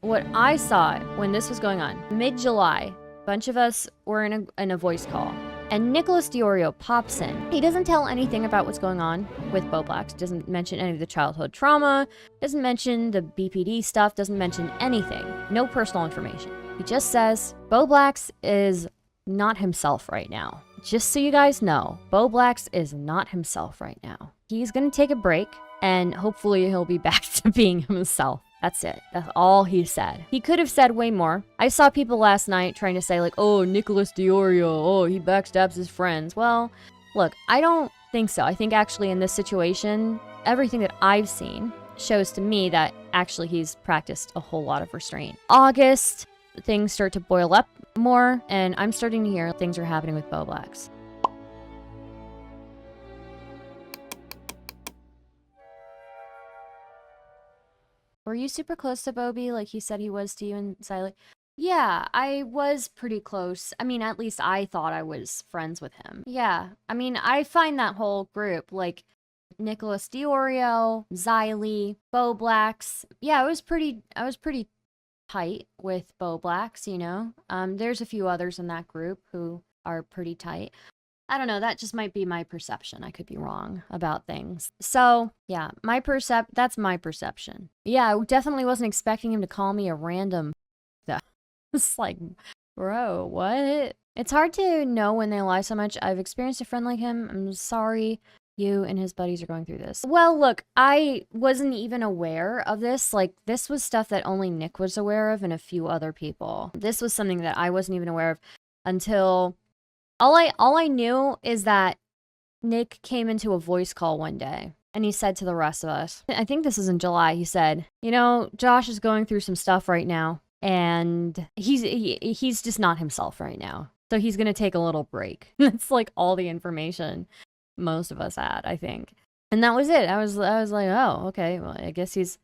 what I saw when this was going on, mid-July, a bunch of us were in a voice call. And Nicholas Deorio pops in. He doesn't tell anything about what's going on with Bowblax. Doesn't mention any of the childhood trauma. Doesn't mention the BPD stuff. Doesn't mention anything. No personal information. He just says, Bowblax is not himself right now. Just so you guys know, Bowblax is not himself right now. He's gonna take a break, and hopefully he'll be back to being himself. That's it. That's all he said. He could have said way more. I saw people last night trying to say like, oh, Nicholas Deorio, oh, he backstabs his friends. Well, look, I don't think so. I think actually in this situation, everything that I've seen shows to me that actually he's practiced a whole lot of restraint. August, things start to boil up more, and I'm starting to hear things are happening with Bowblax. Were you super close to Bobby like he said he was to you and Siley? Yeah, I was pretty close. I mean, at least I thought I was friends with him. Yeah, I mean, I find that whole group, like Nicholas Deorio, Xylee, Bowblax. Yeah, I was pretty tight with Bowblax, you know? There's a few others in that group who are pretty tight. I don't know, that just might be my perception. I could be wrong about things. So, yeah, that's my perception. Yeah, I definitely wasn't expecting him to call me a random. It's like, bro, what? It's hard to know when they lie so much. I've experienced a friend like him. I'm sorry you and his buddies are going through this. Well, look, I wasn't even aware of this. Like, this was stuff that only Nick was aware of and a few other people. This was something that I wasn't even aware of until... All I knew is that Nick came into a voice call one day, and he said to the rest of us, I think this is in July, he said, you know, Josh is going through some stuff right now, and he's just not himself right now. So he's going to take a little break. That's like all the information most of us had, I think. And that was it. I was like, oh, okay, well, I guess he's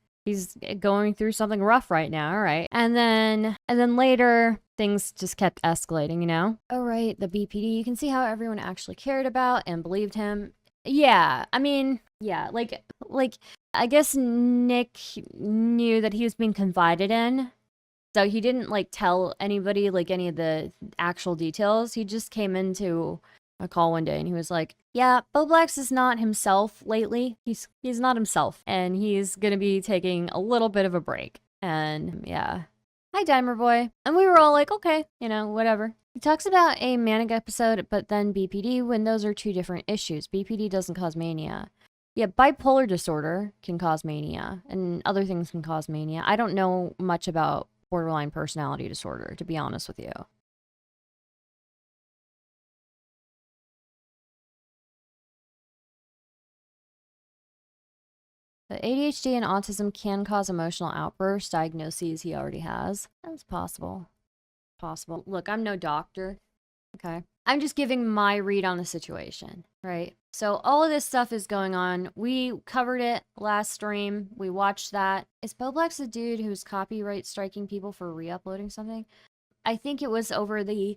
going through something rough right now, all right. And then later, things just kept escalating, you know? Oh, right, the BPD. You can see how everyone actually cared about and believed him. Yeah, I mean, yeah, like, I guess Nick knew that he was being confided in. So he didn't, like, tell anybody, like, any of the actual details. He just came into a call one day and he was like, yeah, Bowblax is not himself lately. He's not himself, and he's gonna be taking a little bit of a break. And yeah. Hi, Dimer Boy. And we were all like, okay, you know, whatever. He talks about a manic episode, but then BPD, when those are two different issues. BPD doesn't cause mania. Yeah, bipolar disorder can cause mania, and other things can cause mania. I don't know much about borderline personality disorder, to be honest with you. But ADHD and autism can cause emotional outbursts, diagnoses he already has. That's possible. Possible. Look, I'm no doctor, okay? I'm just giving my read on the situation, right? So all of this stuff is going on. We covered it last stream. We watched that. Is Bowblax the dude who's copyright striking people for re-uploading something? I think it was over the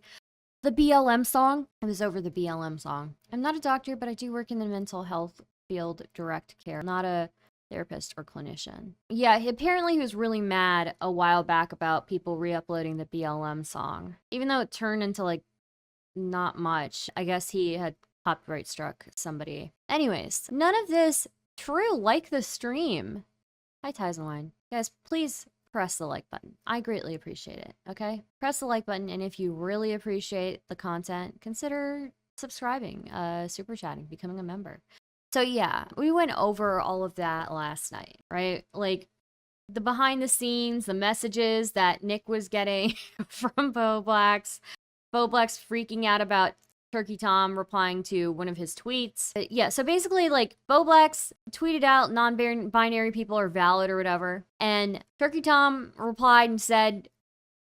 BLM song. It was over the BLM song. I'm not a doctor, but I do work in the mental health field, direct care. I'm not a therapist or clinician. Yeah, apparently he was really mad a while back about people re-uploading the BLM song. Even though it turned into, like, not much. I guess he had copyright struck somebody. Anyways, none of this true. Like the stream. Hi, Ties and Wine. Guys, please press the like button. I greatly appreciate it, okay? Press the like button, and if you really appreciate the content, consider subscribing, super chatting, becoming a member. So yeah, we went over all of that last night, right? Like, the behind the scenes, the messages that Nick was getting from Bowblax freaking out about Turkey Tom replying to one of his tweets. Yeah, so basically, like, Bowblax tweeted out non-binary people are valid or whatever, and Turkey Tom replied and said,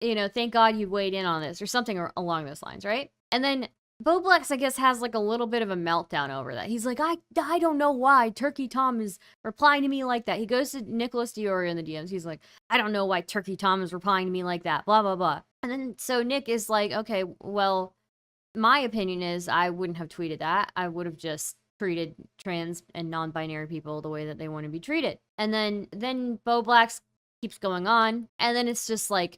you know, thank God you weighed in on this, or something along those lines, right? And then Bowblax, I guess, has like a little bit of a meltdown over that. He's like, I don't know why Turkey Tom is replying to me like that. He goes to Nicholas Deorio in the DMs. He's like, I don't know why Turkey Tom is replying to me like that, blah, blah, blah. And then, so Nick is like, okay, well, my opinion is I wouldn't have tweeted that. I would have just treated trans and non-binary people the way that they want to be treated. And then Bowblax keeps going on, and then it's just like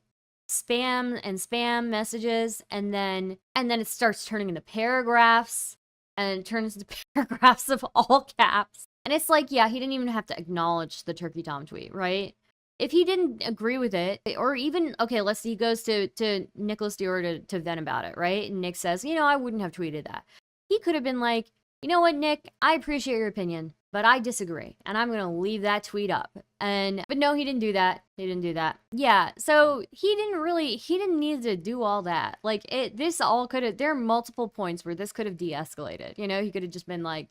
spam and spam messages, and then it starts turning into paragraphs, and it turns into paragraphs of all caps. And it's like, yeah, he didn't even have to acknowledge the Turkey Tom tweet, right? If he didn't agree with it, or even, okay, let's see, he goes to Nicholas Deorio to vent about it, right? And Nick says, you know, I wouldn't have tweeted that. He could have been like, you know what, Nick, I appreciate your opinion, but I disagree, and I'm gonna leave that tweet up. But no, he didn't do that. He didn't do that. Yeah, so he didn't need to do all that. Like, this all could have, there are multiple points where this could have de-escalated. You know, he could have just been like,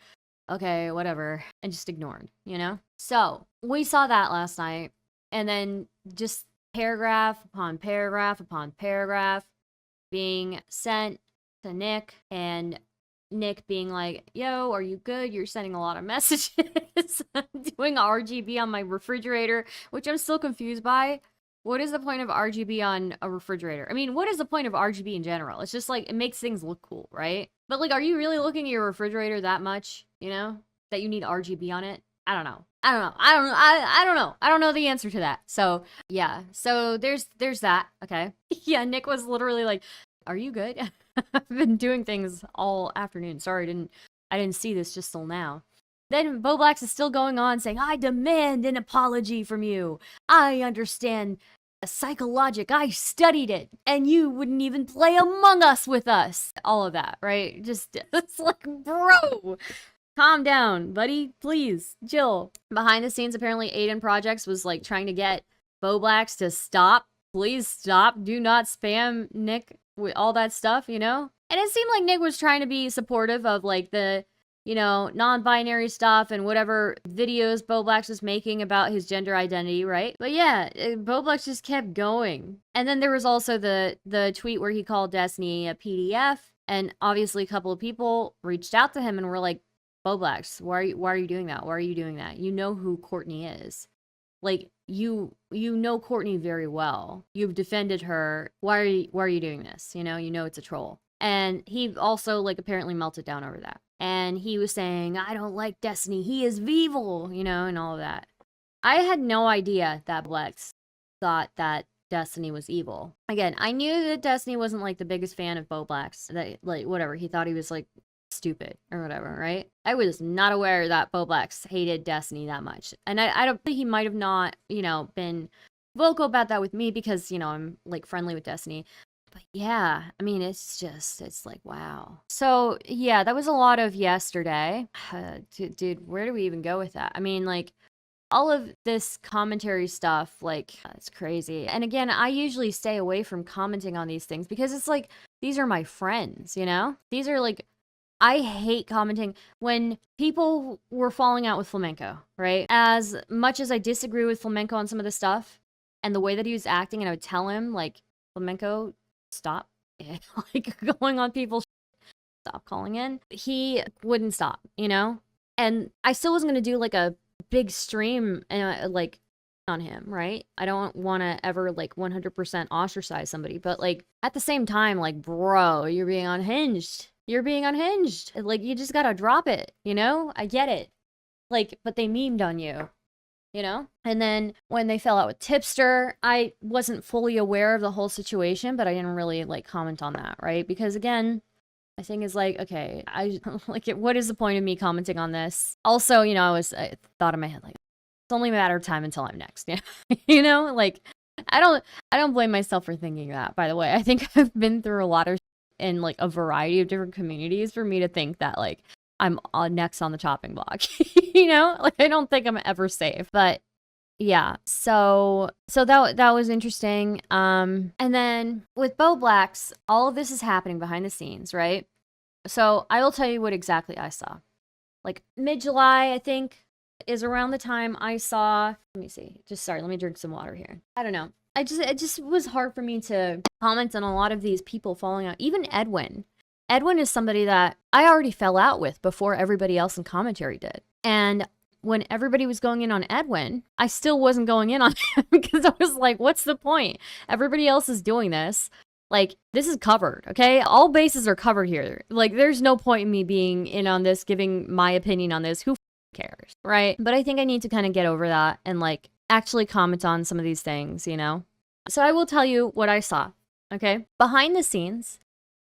okay, whatever, and just ignored, you know? So, we saw that last night, and then just paragraph upon paragraph upon paragraph being sent to Nick, and Nick being like, yo, are you good? You're sending a lot of messages. I'm doing RGB on my refrigerator, which I'm still confused by. What is the point of RGB on a refrigerator? I mean, what is the point of RGB in general? It's just like, it makes things look cool, right? But like, are you really looking at your refrigerator that much, you know, that you need RGB on it? I don't know. I don't know the answer to that. So yeah, so there's that. Okay. Yeah, Nick was literally like, are you good? I've been doing things all afternoon. Sorry, I didn't see this just till now. Then Bowblax is still going on saying, I demand an apology from you. I understand psychologic. I studied it. And you wouldn't even play Among Us with us. All of that, right? Just, it's like, bro, calm down, buddy. Please, chill. Behind the scenes, apparently Aiden Projects was like trying to get Bowblax to stop. Please stop. Do not spam Nick with all that stuff, you know? And it seemed like Nick was trying to be supportive of like the, you know, non-binary stuff and whatever videos Bowblax was making about his gender identity, right? But yeah, Bowblax just kept going. And then there was also the tweet where he called Destiny a PDF, and obviously a couple of people reached out to him and were like, Bowblax, why are you doing that? Why are you doing that? You know who Courtney is. Like, you know Courtney very well. You've defended her. Why are you doing this? You know it's a troll. And he also, like, apparently melted down over that. And he was saying, I don't like Destiny. He is evil, you know, and all of that. I had no idea that Blex thought that Destiny was evil. Again, I knew that Destiny wasn't, like, the biggest fan of Bowblax. That, like, whatever. He thought he was, like, stupid or whatever, right? I was not aware that Bowblax hated Destiny that much. And I don't think he might have not, you know, been vocal about that with me because, you know, I'm like friendly with Destiny. But yeah, I mean, it's like, wow. So yeah, that was a lot of yesterday. Dude, where do we even go with that? I mean, like, all of this commentary stuff, like, it's crazy. And again, I usually stay away from commenting on these things because it's like, these are my friends, you know? These are like, I hate commenting when people were falling out with Flamenco, right? As much as I disagree with Flamenco on some of the stuff and the way that he was acting, and I would tell him, like, Flamenco, stop. Like, going on people, stop calling in. He wouldn't stop, you know? And I still wasn't going to do, like, a big stream, like, on him, right? I don't want to ever, like, 100% ostracize somebody. But, like, at the same time, like, bro, you're being unhinged. You're being unhinged. Like, you just gotta drop it, you know? I get it. Like, but they memed on you, you know? And then when they fell out with Tipster, I wasn't fully aware of the whole situation, but I didn't really, like, comment on that, right? Because, again, I think it's like, okay, like, what is the point of me commenting on this? Also, you know, I thought in my head, like, it's only a matter of time until I'm next, yeah? You know? Like, I don't blame myself for thinking that, by the way. I think I've been through a lot of in like a variety of different communities for me to think that like I'm next on the chopping block. You know, like, I don't think I'm ever safe. But yeah, so that was interesting. And then with Bowblax, all of this is happening behind the scenes, right? So I will tell you what exactly I saw. Like, mid-July, I think, is around the time I saw, let me see, let me drink some water here. I don't know. It just was hard for me to comment on a lot of these people falling out. Even Edwin. Edwin is somebody that I already fell out with before everybody else in commentary did. And when everybody was going in on Edwin, I still wasn't going in on him because I was like, what's the point? Everybody else is doing this. Like, this is covered, okay? All bases are covered here. Like, there's no point in me being in on this, giving my opinion on this. Who cares, right? But I think I need to kind of get over that and, like, actually comment on some of these things, you know? So I will tell you what I saw, okay? Behind the scenes,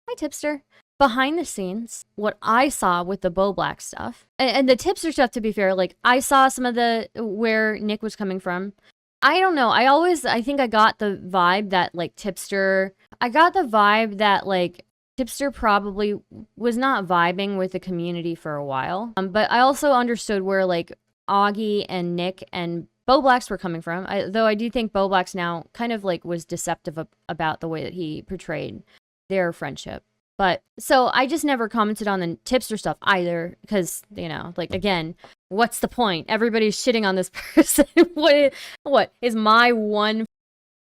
hi tipster. Behind the scenes, what I saw with the Bowblax stuff, and the tipster stuff, to be fair, like, I saw some of the, where Nick was coming from. I don't know, I think I got the vibe that, like, tipster probably was not vibing with the community for a while. But I also understood where, like, Augie and Nick and Bowblax were coming from. Though I do think Bowblax now kind of, like, was deceptive about the way that he portrayed their friendship. But, so I just never commented on the tipster stuff either, because, you know, like, again, what's the point? Everybody's shitting on this person. What is my one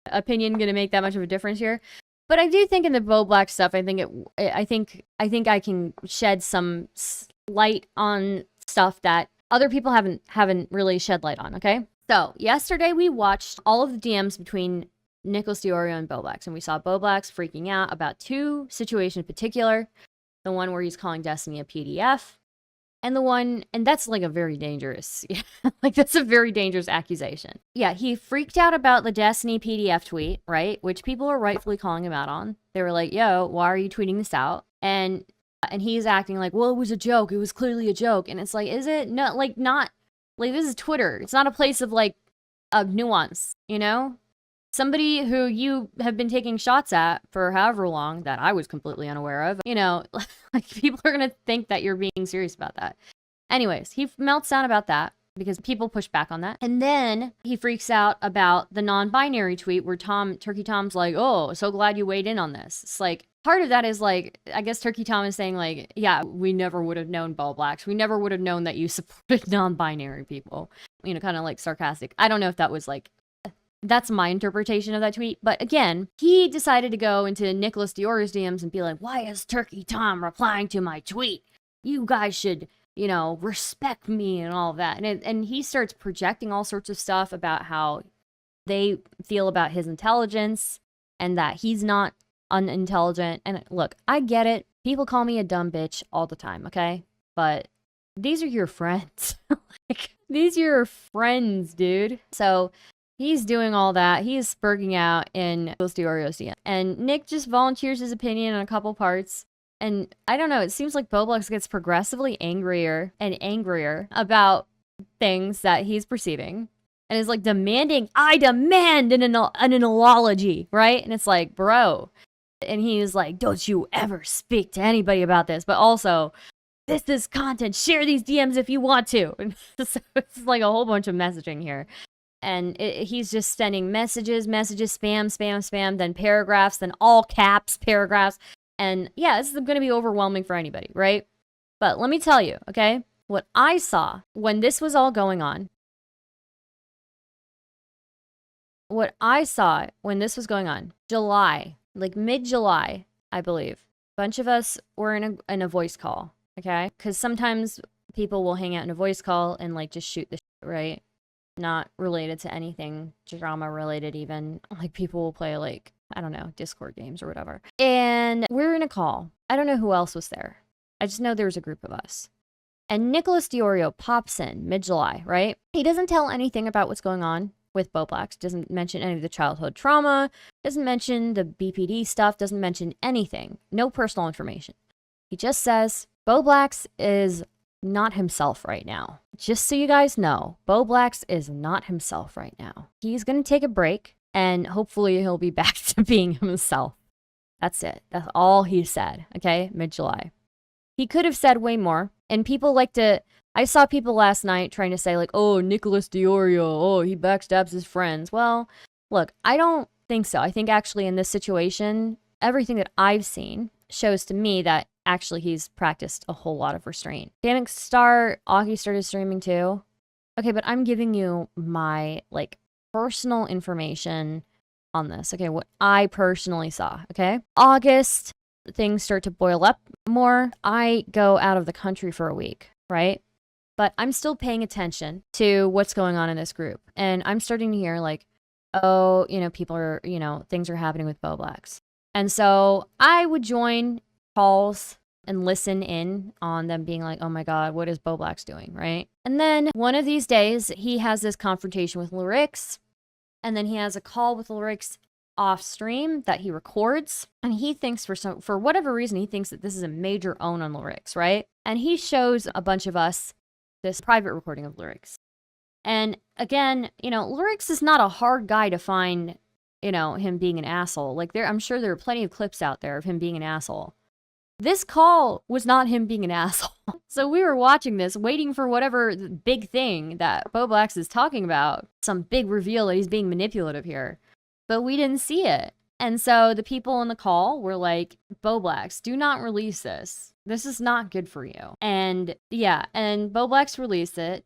opinion going to make that much of a difference here? But I do think in the Bowblax stuff, I think I can shed some light on stuff that other people haven't really shed light on, okay? So, yesterday we watched all of the DMs between Nicholas Deorio and Bowblax, and we saw Bowblax freaking out about two situations in particular. The one where he's calling Destiny a PDF, and that's like a very dangerous, like that's a very dangerous accusation. Yeah, he freaked out about the Destiny PDF tweet, right? Which people are rightfully calling him out on. They were like, yo, why are you tweeting this out? And he's acting like, well, it was a joke. It was clearly a joke. And it's like, is it? No, like, not, like, this is Twitter. It's not a place of, like, of nuance, you know? Somebody who you have been taking shots at for however long that I was completely unaware of, you know, like, people are going to think that you're being serious about that. Anyways, he melts down about that because people push back on that. And then he freaks out about the non-binary tweet where Turkey Tom's like, oh, so glad you weighed in on this. It's like, part of that is like, I guess Turkey Tom is saying like, yeah, we never would have known Bowblax. We never would have known that you supported non-binary people. You know, kind of like sarcastic. I don't know if that was like, that's my interpretation of that tweet. But again, he decided to go into Nicholas Deorio's DMs and be like, why is Turkey Tom replying to my tweet? You guys should, you know, respect me and all of that. And he starts projecting all sorts of stuff about how they feel about his intelligence and that he's not unintelligent. And look, I get it. People call me a dumb bitch all the time, okay? But these are your friends. Like, these are your friends, dude. So he's doing all that. He's spurging out in Nicholas Deorio's DM. And Nick just volunteers his opinion on a couple parts. And I don't know, it seems like Bowblax gets progressively angrier and angrier about things that he's perceiving. And is like demanding, I demand an analogy, right? And it's like, bro. And he's like, don't you ever speak to anybody about this. But also, this is content. Share these DMs if you want to. And so it's like a whole bunch of messaging here. And he's just sending messages, spam, then paragraphs, then all caps paragraphs. And yeah, this is going to be overwhelming for anybody, right? But let me tell you, okay, what I saw when this was all going on, July, like mid-July, I believe, a bunch of us were in a voice call, okay? Because sometimes people will hang out in a voice call and like just shoot the shit, right? Not related to anything drama related even. Like people will play like, I don't know, Discord games or whatever. And we're in a call. I don't know who else was there. I just know there was a group of us. And Nicholas Deorio pops in mid-July, right? He doesn't tell anything about what's going on with Bowblax. Doesn't mention any of the childhood trauma. Doesn't mention the BPD stuff. Doesn't mention anything. No personal information. He just says Bowblax is not himself right now. Just so you guys know, Bowblax is not himself right now. He's going to take a break, and hopefully he'll be back to being himself. That's it. That's all he said, okay? Mid-July. He could have said way more, and people like to... I saw people last night trying to say, like, oh, Nicholas Deorio, oh, he backstabs his friends. Well, look, I don't think so. I think actually in this situation, everything that I've seen shows to me that actually he's practiced a whole lot of restraint. Augie started streaming too. Okay, but I'm giving you my, like, personal information on this. Okay, what I personally saw, okay? August, things start to boil up more. I go out of the country for a week, right? But I'm still paying attention to what's going on in this group. And I'm starting to hear, like, oh, you know, people are, you know, things are happening with Bowblax. And so I would join calls and listen in on them being like, oh my God, what is Bowblax doing, right? And then one of these days, he has this confrontation with Lyrix, and then he has a call with Lyrix off stream that he records, and he thinks for whatever reason, he thinks that this is a major own on Lyrix, right? And he shows a bunch of us this private recording of Lyrix. And again, you know, Lyrix is not a hard guy to find, you know, him being an asshole. Like, I'm sure there are plenty of clips out there of him being an asshole. This call was not him being an asshole. So we were watching this, waiting for whatever big thing that Bowblax is talking about, some big reveal that he's being manipulative here. But we didn't see it. And so the people on the call were like, Bowblax, do not release this. This is not good for you. And yeah, and Bowblax released it,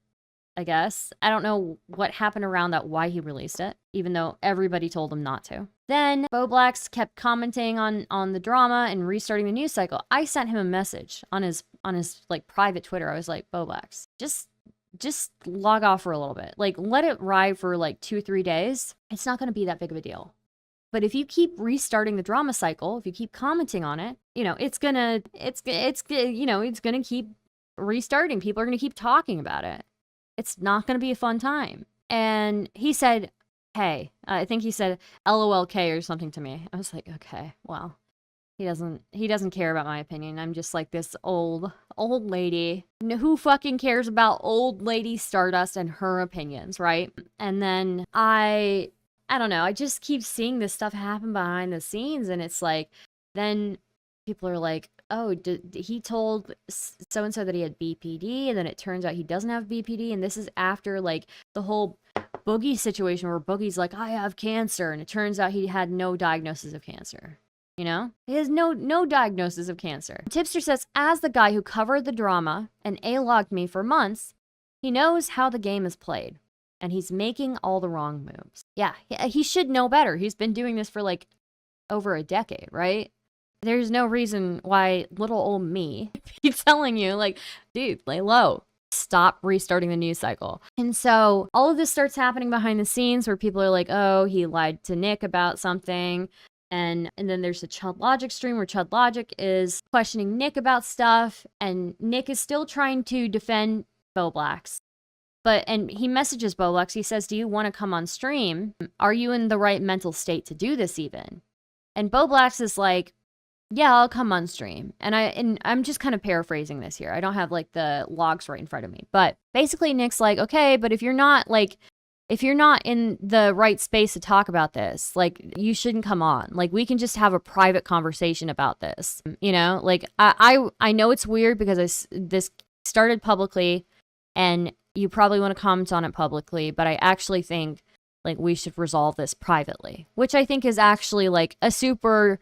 I guess. I don't know what happened around that, why he released it, even though everybody told him not to. Then Bowblax kept commenting on the drama and restarting the news cycle. I sent him a message on his like private Twitter. I was like, Bowblax, just log off for a little bit. Like, let it ride for like 2-3 days. It's not going to be that big of a deal. But if you keep restarting the drama cycle, if you keep commenting on it, you know, it's gonna keep restarting. People are gonna keep talking about it. It's not gonna be a fun time. And he said, hey, I think he said LOLK or something to me. I was like, okay, well, he doesn't care about my opinion. I'm just like this old lady. Who fucking cares about old lady Stardust and her opinions, right? And then I don't know. I just keep seeing this stuff happen behind the scenes, and it's like, then people are like, oh, he told so-and-so that he had BPD, and then it turns out he doesn't have BPD, and this is after, like, the whole Boogie situation where Boogie's like, I have cancer, and it turns out he had no diagnosis of cancer. You know? He has no diagnosis of cancer. Tipster says, as the guy who covered the drama and A-logged me for months, he knows how the game is played. And he's making all the wrong moves. Yeah, he should know better. He's been doing this for like over a decade, right? There's no reason why little old me keeps telling you, like, dude, lay low. Stop restarting the news cycle. And so all of this starts happening behind the scenes where people are like, oh, he lied to Nick about something. And then there's the Chud Logic stream where Chud Logic is questioning Nick about stuff. And Nick is still trying to defend Bowblax. And he messages Bowblax. He says, do you want to come on stream? Are you in the right mental state to do this even? And Bowblax is like, yeah, I'll come on stream. And I'm just kind of paraphrasing this here. I don't have like the logs right in front of me. But basically Nick's like, okay, but if you're not in the right space to talk about this, like, you shouldn't come on. Like, we can just have a private conversation about this. You know, like, I know it's weird because this started publicly, and you probably want to comment on it publicly, but I actually think, like, we should resolve this privately, which I think is actually, like, a super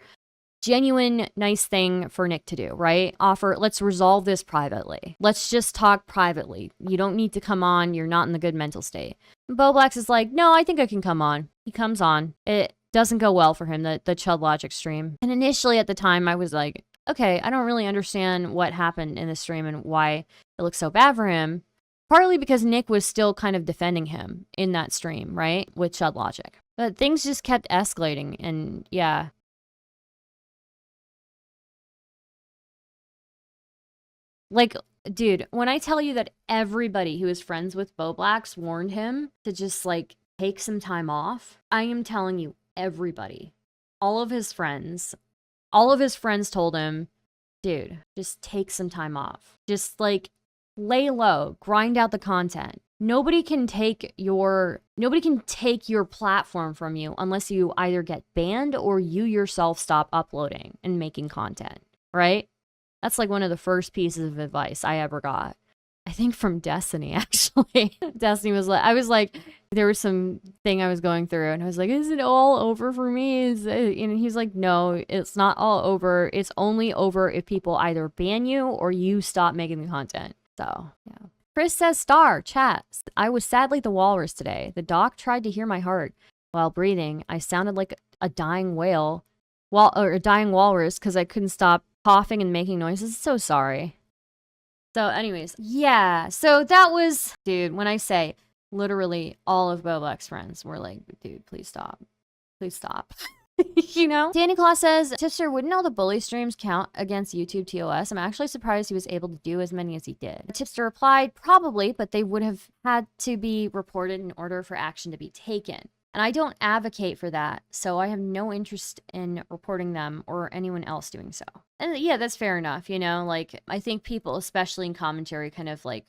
genuine, nice thing for Nick to do, right? Let's resolve this privately. Let's just talk privately. You don't need to come on. You're not in the good mental state. And Bowblax is like, no, I think I can come on. He comes on. It doesn't go well for him, the Chud Logic stream. And initially at the time, I was like, okay, I don't really understand what happened in the stream and why it looks so bad for him. Partly because Nick was still kind of defending him in that stream, right? With Chud Logic. But things just kept escalating, and yeah. Like, dude, when I tell you that everybody who is friends with Bowblax warned him to just, like, take some time off, I am telling you, everybody. All of his friends told him, dude, just take some time off. Just, like, lay low, grind out the content. Nobody can take your platform from you unless you either get banned or you yourself stop uploading and making content, right? That's like one of the first pieces of advice I ever got. I think from Destiny, actually. Destiny was like, I was like, there was some thing I was going through, and I was like, is it all over for me? And he's like, no, it's not all over. It's only over if people either ban you or you stop making the content. So, yeah. Chris says, Star, chat. I was sadly the walrus today. The doc tried to hear my heart while breathing. I sounded like a dying whale, or a dying walrus, because I couldn't stop coughing and making noises. So sorry. So anyways, yeah. So that was, dude, when I say literally all of Bowblax friends were like, dude, please stop. Please stop. You know? Danny Claus says, Tipster, wouldn't all the bully streams count against YouTube TOS? I'm actually surprised he was able to do as many as he did. Tipster replied, probably, but they would have had to be reported in order for action to be taken. And I don't advocate for that, so I have no interest in reporting them or anyone else doing so. And yeah, that's fair enough, you know? Like, I think people, especially in commentary, kind of like,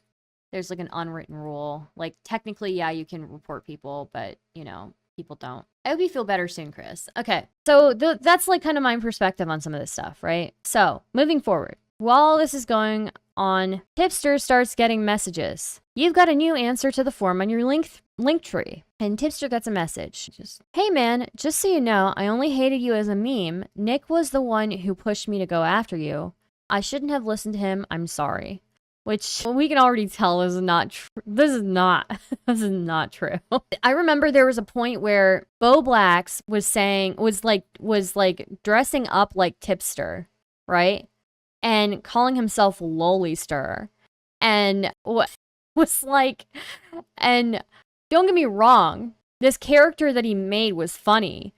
there's like an unwritten rule. Like, technically, yeah, you can report people, but, you know, people don't. I hope you feel better soon, Chris. Okay, so that's like kind of my perspective on some of this stuff, right? So, moving forward. While this is going on, Tipster starts getting messages. You've got a new answer to the form on your link tree. And Tipster gets a message. Hey man, just so you know, I only hated you as a meme. Nick was the one who pushed me to go after you. I shouldn't have listened to him. I'm sorry. Which we can already tell is not true. This is not true. I remember there was a point where Bowblax was like dressing up like Tipster, right? And calling himself Lolister. And was like, and don't get me wrong, this character that he made was funny,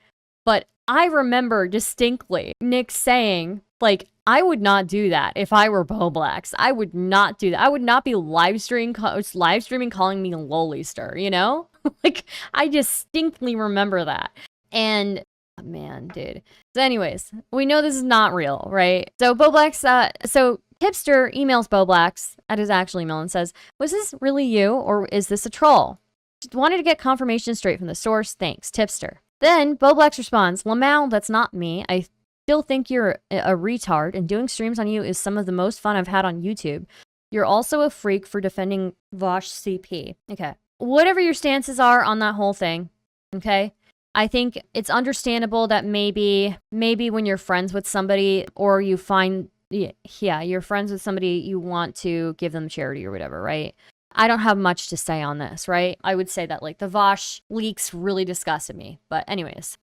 but I remember distinctly Nick saying, like, I would not do that if I were Bowblax. I would not do that. I would not be live streaming calling me Lolister, you know? Like, I distinctly remember that. And, oh, man, dude. So anyways, we know this is not real, right? So so Tipster emails Bowblax at his actual email and says, was this really you or is this a troll? Just wanted to get confirmation straight from the source. Thanks, Tipster. Then Bowblax responds, Lamau, that's not me. I still think you're a retard, and doing streams on you is some of the most fun I've had on YouTube. You're also a freak for defending Vosh CP. Okay. Whatever your stances are on that whole thing, okay? I think it's understandable that maybe when you're friends with somebody or you find, yeah, you're friends with somebody, you want to give them charity or whatever, right? I don't have much to say on this, right? I would say that, like, the Vosh leaks really disgusted me. But anyways.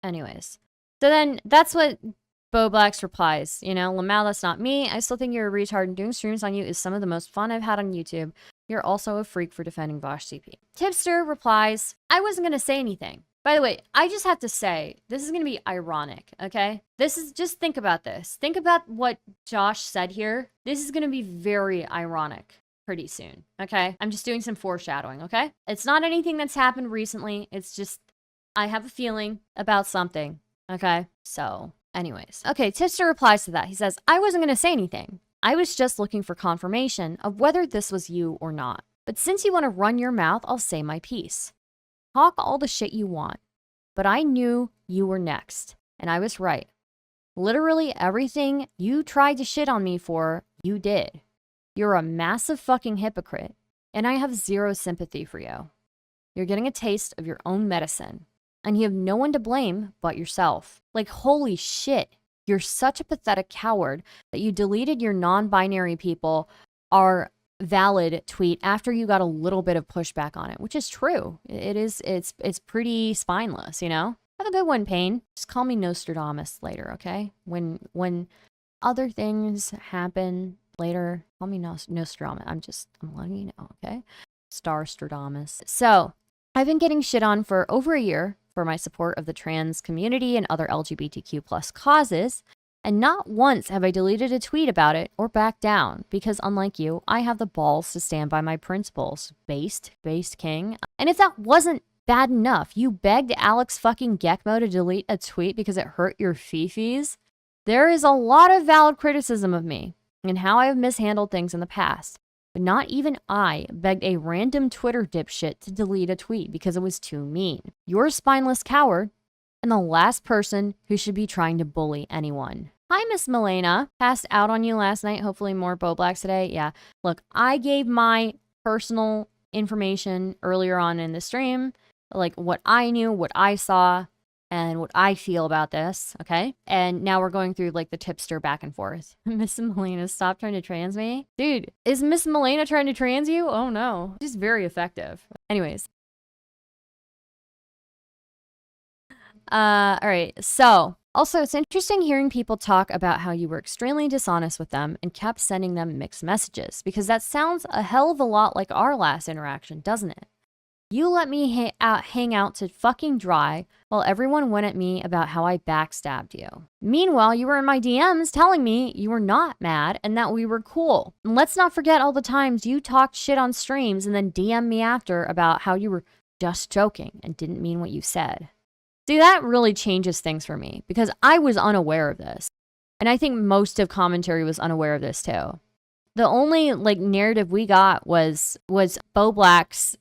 So then that's what Bowblax replies. You know, Lamau, that's not me. I still think you're a retard, and doing streams on you is some of the most fun I've had on YouTube. You're also a freak for defending Vosh CP. Tipster replies, I wasn't going to say anything. By the way, I just have to say, this is going to be ironic, okay? Just think about this. Think about what Josh said here. This is going to be very ironic pretty soon, okay? I'm just doing some foreshadowing, okay? It's not anything that's happened recently. It's just, I have a feeling about something, okay? So, anyways. Okay, Tipster replies to that. He says, I wasn't going to say anything. I was just looking for confirmation of whether this was you or not. But since you want to run your mouth, I'll say my piece. Talk all the shit you want, but I knew you were next, and I was right. Literally everything you tried to shit on me for, you did. You're a massive fucking hypocrite, and I have zero sympathy for you. You're getting a taste of your own medicine, and you have no one to blame but yourself. Like, holy shit, you're such a pathetic coward that you deleted your non-binary people are valid tweet after you got a little bit of pushback on it, which is true. It's pretty spineless, you know? Have a good one, Payne. Just call me Nostradamus later, okay? When other things happen later, call me Nostradamus. I'm letting you know, okay? Starstradamus. So, I've been getting shit on for over a year for my support of the trans community and other LGBTQ plus causes. And not once have I deleted a tweet about it or backed down, because unlike you, I have the balls to stand by my principles. Based king. And if that wasn't bad enough, you begged Alex fucking Gekmo to delete a tweet because it hurt your fifis. There is a lot of valid criticism of me and how I have mishandled things in the past. But not even I begged a random Twitter dipshit to delete a tweet because it was too mean. You're a spineless coward and the last person who should be trying to bully anyone. Hi, Miss Milena. Passed out on you last night. Hopefully more Bowblax today. Yeah. Look, I gave my personal information earlier on in the stream, like what I knew, what I saw, and what I feel about this, okay? And now we're going through like the tipster back and forth. Miss Milena, stop trying to trans me. Dude, is Miss Milena trying to trans you? Oh no. She's very effective. Anyways. All right, so Also, it's interesting hearing people talk about how you were extremely dishonest with them and kept sending them mixed messages, because that sounds a hell of a lot like our last interaction, doesn't it? You let me hang out to fucking dry while everyone went at me about how I backstabbed you. Meanwhile, you were in my DMs telling me you were not mad and that we were cool. And let's not forget all the times you talked shit on streams and then DM'd me after about how you were just joking and didn't mean what you said. See, that really changes things for me because I was unaware of this. And I think most of commentary was unaware of this too. The only narrative we got was Bowblax,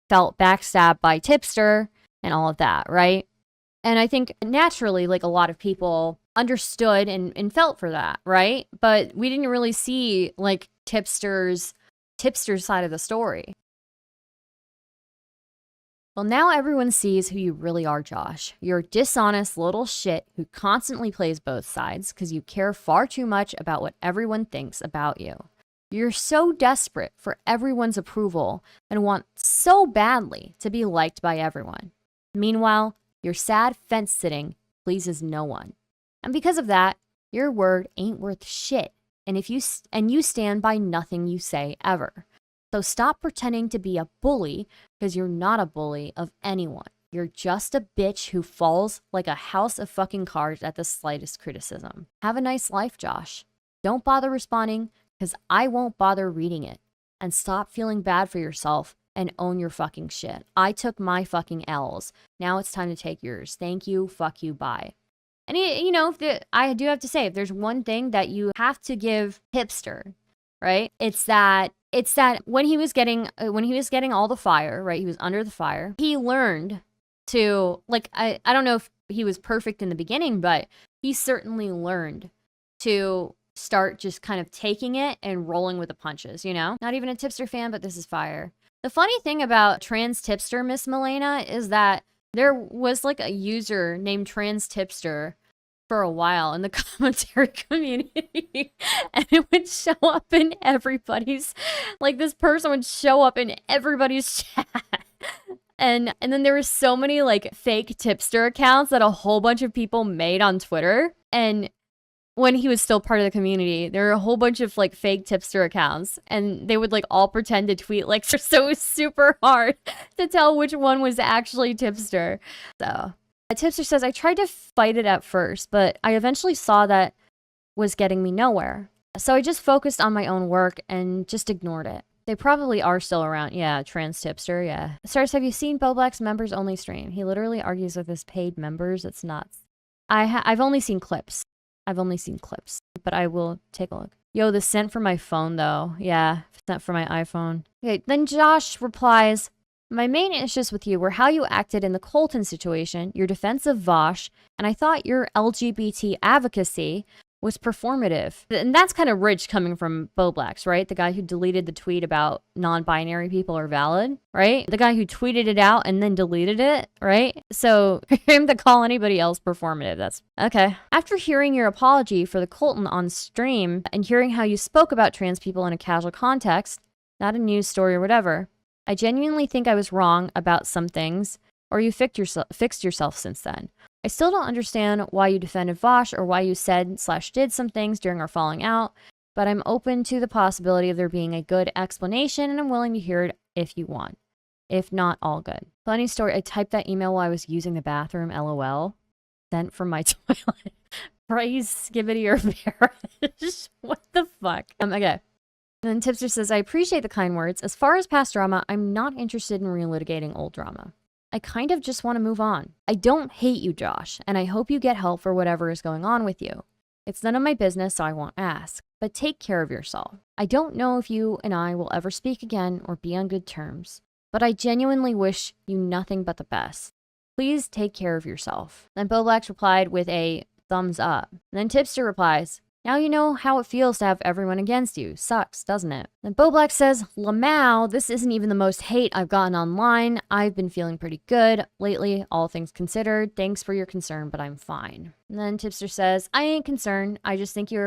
felt backstabbed by Tipster and all of that, right? And I think naturally, a lot of people understood and felt for that, right? But we didn't really see Tipster's side of the story. Well, now everyone sees who you really are, Josh. You're a dishonest little shit who constantly plays both sides because you care far too much about what everyone thinks about you. You're so desperate for everyone's approval and want so badly to be liked by everyone. Meanwhile, your sad fence sitting pleases no one. And because of that, your word ain't worth shit. And you stand by nothing you say ever. So stop pretending to be a bully because you're not a bully of anyone. You're just a bitch who falls like a house of fucking cards at the slightest criticism. Have a nice life, Josh. Don't bother responding because I won't bother reading it. And stop feeling bad for yourself and own your fucking shit. I took my fucking L's. Now it's time to take yours. Thank you, fuck you, bye. And I do have to say, if there's one thing that you have to give Hipster, right? It's that when he was getting all the fire, right? He was under the fire. He learned to I don't know if he was perfect in the beginning, but he certainly learned to start just kind of taking it and rolling with the punches, Not even a Tipster fan, but this is fire. The funny thing about Trans Tipster, Miss Milena, is that there was a user named Trans Tipster for a while in the commentary community, and it would show up in everybody's, this person would show up in everybody's chat. And then there were so many fake Tipster accounts that a whole bunch of people made on Twitter. And when he was still part of the community, there were a whole bunch of fake Tipster accounts, and they would all pretend to tweet so it was super hard to tell which one was actually Tipster. So Tipster says, I tried to fight it at first, but I eventually saw that was getting me nowhere. So I just focused on my own work and just ignored it. They probably are still around. Yeah, Trans Tipster, yeah. Stars, have you seen Bowblax members only stream? He literally argues with his paid members. It's nuts. I've only seen clips. But I will take a look. Yo, the sent for my phone, though. Yeah, sent for my iPhone. Okay, then Josh replies, my main issues with you were how you acted in the Colton situation, your defense of Vosh, and I thought your LGBT advocacy was performative. And that's kind of rich coming from Bowblax, right? The guy who deleted the tweet about non-binary people are valid, right? The guy who tweeted it out and then deleted it, right? So for him to call anybody else performative, that's okay. After hearing your apology for the Colton on stream and hearing how you spoke about trans people in a casual context, not a news story or whatever, I genuinely think I was wrong about some things, or you fixed yourself since then. I still don't understand why you defended Vosh or why you said/did some things during our falling out, but I'm open to the possibility of there being a good explanation, and I'm willing to hear it if you want. If not, all good. Funny story, I typed that email while I was using the bathroom, LOL. Sent from my toilet. Praise Skibbity or Bearish. What the fuck? Okay. And then Tipster says, I appreciate the kind words. As far as past drama, I'm not interested in relitigating old drama. I kind of just want to move on. I don't hate you, Josh, and I hope you get help for whatever is going on with you. It's none of my business, so I won't ask. But take care of yourself. I don't know if you and I will ever speak again or be on good terms, but I genuinely wish you nothing but the best. Please take care of yourself. Then Bowblax replied with a thumbs up. And then Tipster replies, now you know how it feels to have everyone against you. Sucks, doesn't it? Then Bowblax says, Lamau, this isn't even the most hate I've gotten online. I've been feeling pretty good lately, all things considered. Thanks for your concern, but I'm fine. And then Tipster says, I ain't concerned. I just think you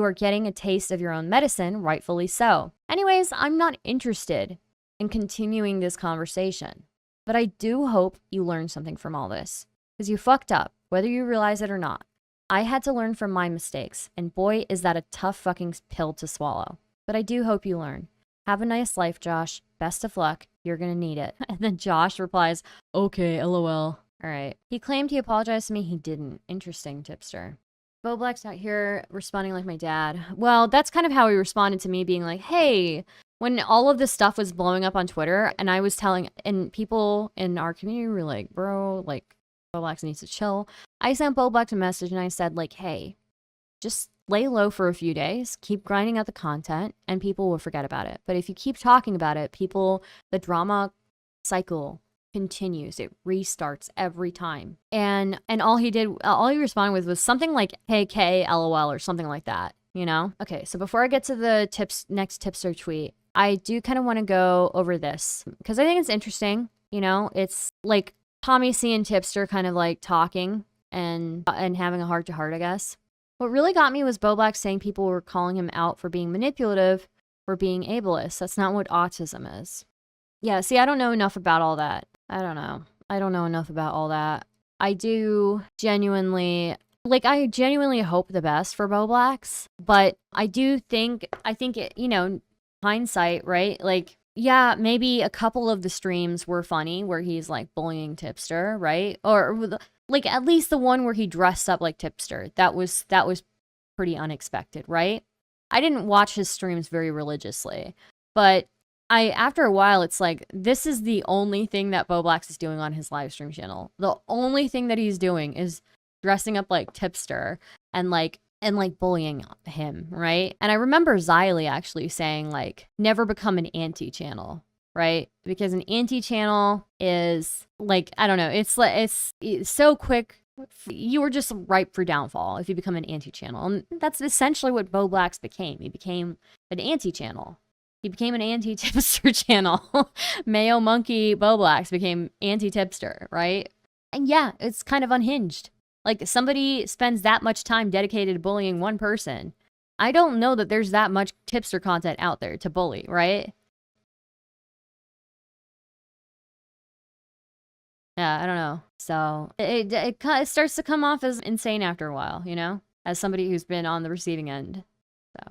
are getting a taste of your own medicine, rightfully so. Anyways, I'm not interested in continuing this conversation, but I do hope you learn something from all this. Because you fucked up, whether you realize it or not. I had to learn from my mistakes, and boy, is that a tough fucking pill to swallow. But I do hope you learn. Have a nice life, Josh. Best of luck. You're gonna need it. And then Josh replies, okay, lol. All right. He claimed he apologized to me. He didn't. Interesting, tipster. Bowblax out here responding like my dad. Well, that's kind of how he responded to me, being like, hey, when all of this stuff was blowing up on Twitter, and I was telling, and people in our community were like, bro, like, Bowblax needs to chill. I sent Bowblax a message and I said, like, hey, just lay low for a few days, keep grinding out the content, and people will forget about it. But if you keep talking about it, the drama cycle continues. It restarts every time. And all he responded with was something like, hey, K, LOL, or something like that, you know? Okay, so before I get to the next tipster tweet, I do kind of want to go over this because I think it's interesting, you know? It's like Tommy C and Tipster kind of like talking and having a heart-to-heart, I guess. What really got me was Bowblax saying people were calling him out for being manipulative, for being ableist. That's not what autism is. Yeah, see, I don't know enough about all that. I don't know enough about all that. I genuinely hope the best for Bowblax, but I think it, you know, hindsight, right? Like, yeah, maybe a couple of the streams were funny where he's like bullying Tipster, right? Or like at least the one where he dressed up like Tipster. That was pretty unexpected, right? I didn't watch his streams very religiously, but after a while, it's like, this is the only thing that Bowblax is doing on his live stream channel. The only thing that he's doing is dressing up like Tipster and bullying him, right? And I remember Xylee actually saying, like, never become an anti-channel, right? Because an anti-channel is, like, I don't know, it's so quick. You were just ripe for downfall if you become an anti-channel. And that's essentially what Bowblax became. He became an anti-channel. He became an anti-tipster channel. Mayo Monkey Bowblax became anti-tipster, right? And yeah, it's kind of unhinged. Like, somebody spends that much time dedicated to bullying one person. I don't know that there's that much tipster content out there to bully, right? Yeah, I don't know. So it starts to come off as insane after a while, you know? As somebody who's been on the receiving end.